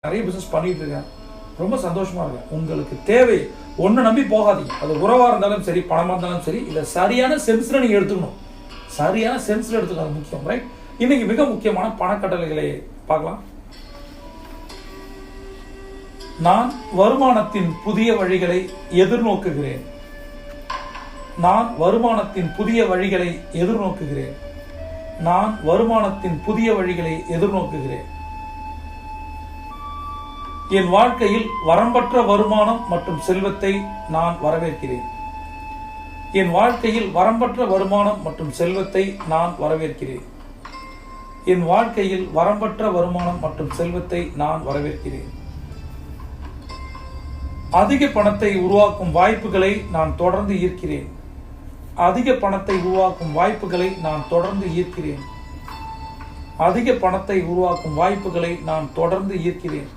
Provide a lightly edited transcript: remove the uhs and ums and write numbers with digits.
நிறைய பிசினஸ் பண்ணிட்டு இருக்கேன், ரொம்ப சந்தோஷமா இருக்கேன். உங்களுக்கு தேவை ஒன்று நம்பி போகாதீங்க. அது உறவாக இருந்தாலும் சரி, பணமாக இருந்தாலும் சரி, இல்லை சரியான சென்ஸில் நீங்கள் எடுத்துக்கணும். சரியான சென்ஸில் எடுத்துக்கணும், அது முக்கியம். ரைட். இன்னைக்கு மிக முக்கியமான பணக்கட்டளைகளை பார்க்கலாம். நான் வருமானத்தின் புதிய வழிகளை எதிர்நோக்குகிறேன். நான் வருமானத்தின் புதிய வழிகளை எதிர்நோக்குகிறேன். நான் வருமானத்தின் புதிய வழிகளை எதிர்நோக்குகிறேன். என் வாழ்க்கையில் வரம்பற்ற வருமானம் மற்றும் செல்வத்தை நான் வரவேற்கிறேன். என் வாழ்க்கையில் வரம்பற்ற வருமானம் மற்றும் செல்வத்தை நான் வரவேற்கிறேன். என் வாழ்க்கையில் வரம்பற்ற வருமானம் மற்றும் செல்வத்தை நான் வரவேற்கிறேன். அதிக பணத்தை உருவாக்கும் வாய்ப்புகளை நான் தொடர்ந்து ஈர்க்கிறேன். அதிக பணத்தை உருவாக்கும் வாய்ப்புகளை நான் தொடர்ந்து ஈர்க்கிறேன். அதிக பணத்தை உருவாக்கும் வாய்ப்புகளை நான் தொடர்ந்து ஈர்க்கிறேன்.